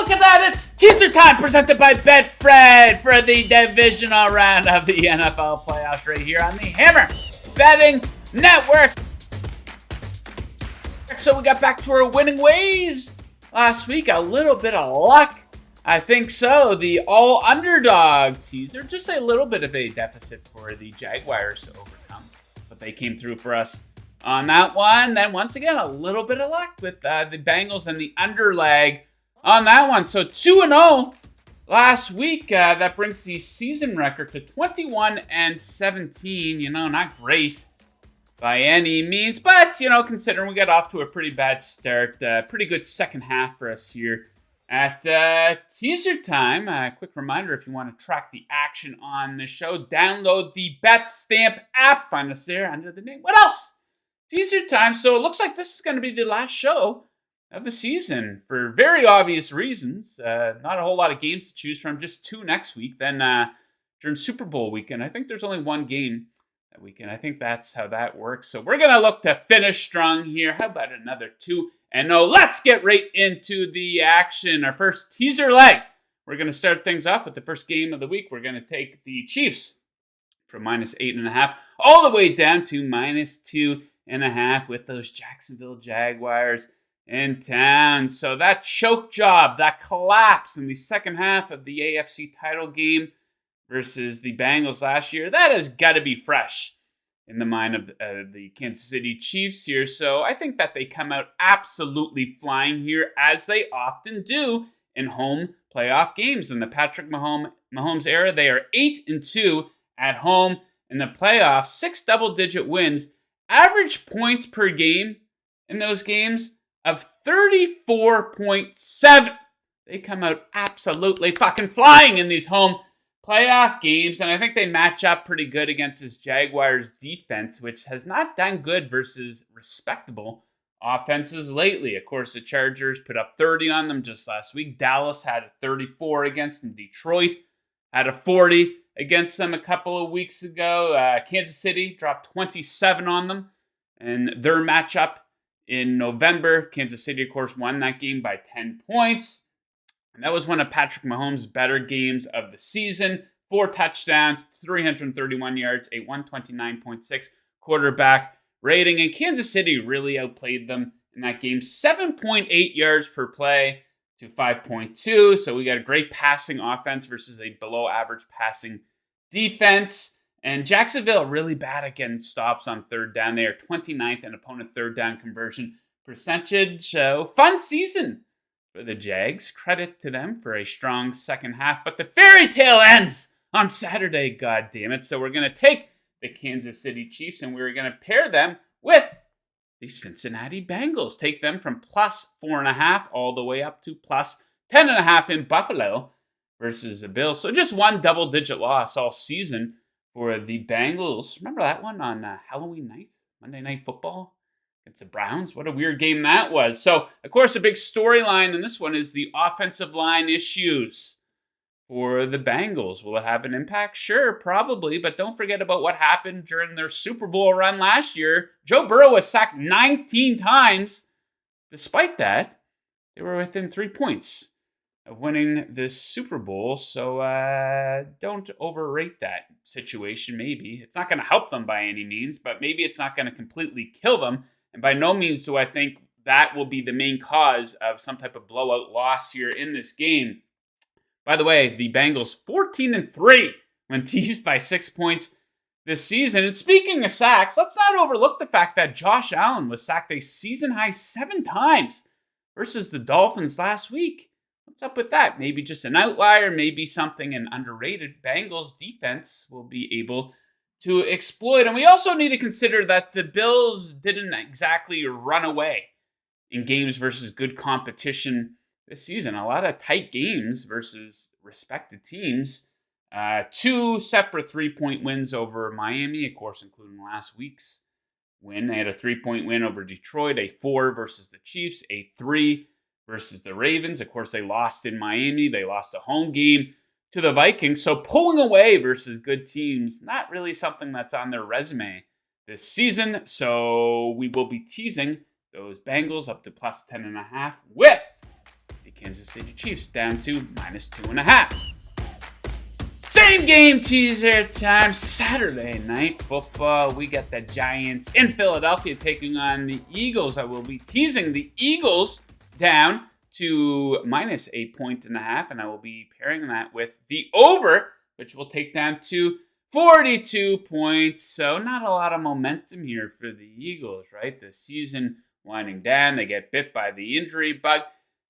look at that. It's teaser time presented by Betfred for the divisional round of the NFL playoffs right here on the Hammer Betting Network. So we got back to our winning ways last week. A little bit of luck. I think so. The all underdog teaser, just a little bit of a deficit for the Jaguars to overcome. But they came through for us on that one. Then once again, a little bit of luck with the Bengals and the underleg on that one. So 2-0 last week. That brings the season record to 21-17. Not great by any means. But, considering we got off to a pretty bad start, pretty good second half for us here at teaser time. Quick reminder, if you want to track the action on the show, download the BetStamp app. Find us there under the name. What else? Teaser time. So it looks like this is going to be the last show of the season for very obvious reasons. Not a whole lot of games to choose from, just 2 next week. Then during Super Bowl weekend, I think there's only 1 game that weekend. I think that's how that works. So we're going to look to finish strong here. How about another 2-0? Let's get right into the action. Our first teaser leg. We're going to start things off with the first game of the week. We're going to take the Chiefs from -8.5 all the way down to -2.5 with those Jacksonville Jaguars in town. So that choke job, that collapse in the second half of the AFC title game versus the Bengals last year, that has got to be fresh in the mind of the Kansas City Chiefs here. So I think that they come out absolutely flying here, as they often do in home playoff games. In the Patrick Mahomes era, they are 8-2 at home in the playoffs, 6 double-digit wins, average points per game in those games of 34.7. They come out absolutely fucking flying in these home playoff games, and I think they match up pretty good against this Jaguars defense, which has not done good versus respectable offenses lately. Of course, the Chargers put up 30 on them just last week. Dallas had a 34 against them. Detroit had a 40 against them a couple of weeks ago. Kansas City dropped 27 on them. And their matchup in November, Kansas City, of course, won that game by 10 points. And that was one of Patrick Mahomes' better games of the season. 4 touchdowns, 331 yards, a 129.6 quarterback rating. And Kansas City really outplayed them in that game. 7.8 yards per play to 5.2. So we got a great passing offense versus a below average passing defense. And Jacksonville really bad at getting stops on third down. They are 29th in opponent third down conversion percentage. So fun season for the Jags. Credit to them for a strong second half. But the fairy tale ends on Saturday, God damn it. So we're going to take the Kansas City Chiefs and we're going to pair them with the Cincinnati Bengals. Take them from +4.5 all the way up to +10.5 in Buffalo versus the Bills. So just 1 double-digit loss all season for the Bengals. Remember that one on Halloween night? Monday Night Football against the Browns? What a weird game that was. So, of course, a big storyline in this one is the offensive line issues for the Bengals. Will it have an impact? Sure, probably. But don't forget about what happened during their Super Bowl run last year. Joe Burrow was sacked 19 times. Despite that, they were within 3 points of winning this Super Bowl. So don't overrate that situation. Maybe it's not going to help them by any means, but maybe it's not going to completely kill them. And by no means do I think that will be the main cause of some type of blowout loss here in this game. By the way, the Bengals 14-3 when teased by 6 points this season. And speaking of sacks, let's not overlook the fact that Josh Allen was sacked a season high 7 times versus the Dolphins last week. What's up with that? Maybe just an outlier, maybe something an underrated Bengals defense will be able to exploit. And we also need to consider that the Bills didn't exactly run away in games versus good competition this season. A lot of tight games versus respected teams. 2 separate 3-point wins over Miami, of course, including last week's win. They had a 3-point win over Detroit, a 4 versus the Chiefs, a 3 versus the Ravens. Of course, they lost in Miami. They lost a home game to the Vikings. So pulling away versus good teams, not really something that's on their resume this season. So we will be teasing those Bengals up to +10.5 with the Kansas City Chiefs down to -2.5. Same game teaser time, Saturday night football. We got the Giants in Philadelphia taking on the Eagles. I will be teasing the Eagles down to -8.5, and I will be pairing that with the over, which will take down to 42 points. So not a lot of momentum here for the Eagles, right? The season winding down. They get bit by the injury bug.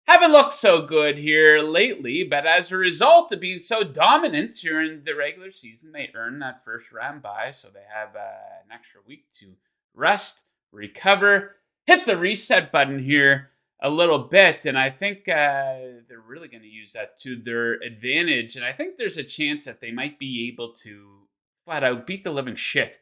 Haven't looked so good here lately, but as a result of being so dominant during the regular season, they earned that first round bye, so they have an extra week to rest, recover, hit the reset button here a little bit, and I think they're really going to use that to their advantage, and I think there's a chance that they might be able to flat out beat the living shit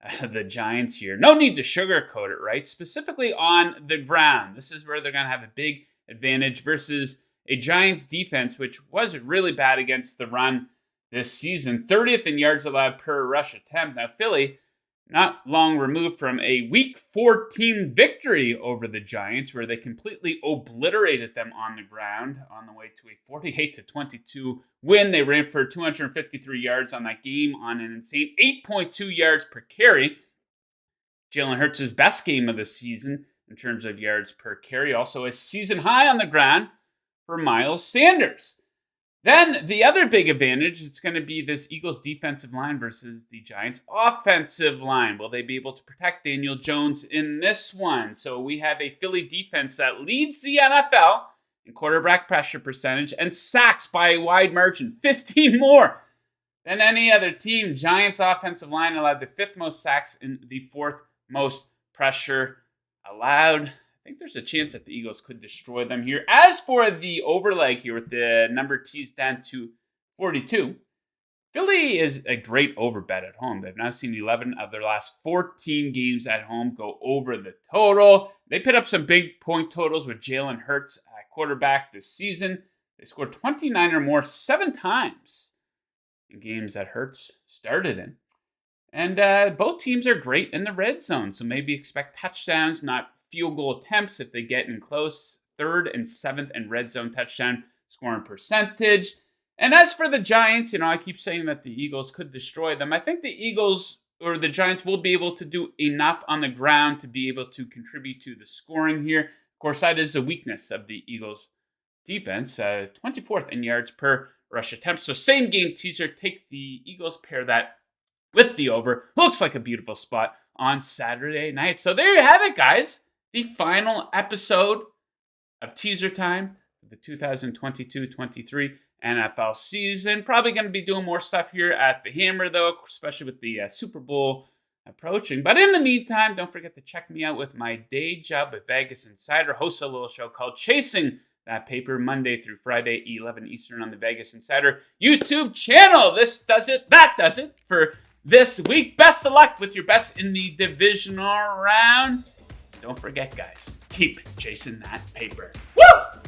out of the Giants here. No need to sugarcoat it, right? Specifically on the ground. This is where they're going to have a big advantage versus a Giants defense, which was really bad against the run this season. 30th in yards allowed per rush attempt. Now, Philly, not long removed from a Week 14 victory over the Giants, where they completely obliterated them on the ground on the way to a 48-22 win. They ran for 253 yards on that game on an insane 8.2 yards per carry. Jalen Hurts' best game of the season in terms of yards per carry. Also a season high on the ground for Miles Sanders. Then the other big advantage is going to be this Eagles defensive line versus the Giants offensive line. Will they be able to protect Daniel Jones in this one? So we have a Philly defense that leads the NFL in quarterback pressure percentage and sacks by a wide margin, 15 more than any other team. Giants offensive line allowed the 5th most sacks and the 4th most pressure allowed. I think there's a chance that the Eagles could destroy them here. As for the overleg here with the number teased down to 42, Philly is a great over bet at home. They've now seen 11 of their last 14 games at home go over the total. They put up some big point totals with Jalen Hurts at quarterback this season. They scored 29 or more 7 times in games that Hurts started in. And both teams are great in the red zone, so maybe expect touchdowns, not field goal attempts if they get in close. 3rd and 7th in red zone touchdown scoring percentage. And as for the Giants, I keep saying that the Eagles could destroy them. I think the Eagles or the Giants will be able to do enough on the ground to be able to contribute to the scoring here. Of course, that is a weakness of the Eagles defense. 24th in yards per rush attempt. So same game teaser. Take the Eagles, pair that with the over. Looks like a beautiful spot on Saturday night. So there you have it, guys. The final episode of Teaser Time for the 2022-23 NFL season. Probably going to be doing more stuff here at the Hammer, though, especially with the Super Bowl approaching. But in the meantime, don't forget to check me out with my day job at Vegas Insider. Host a little show called Chasing That Paper, Monday through Friday, 11 Eastern on the Vegas Insider YouTube channel. This does it. That does it for this week. Best of luck with your bets in the divisional round. Don't forget, guys, keep chasing that paper. Woo!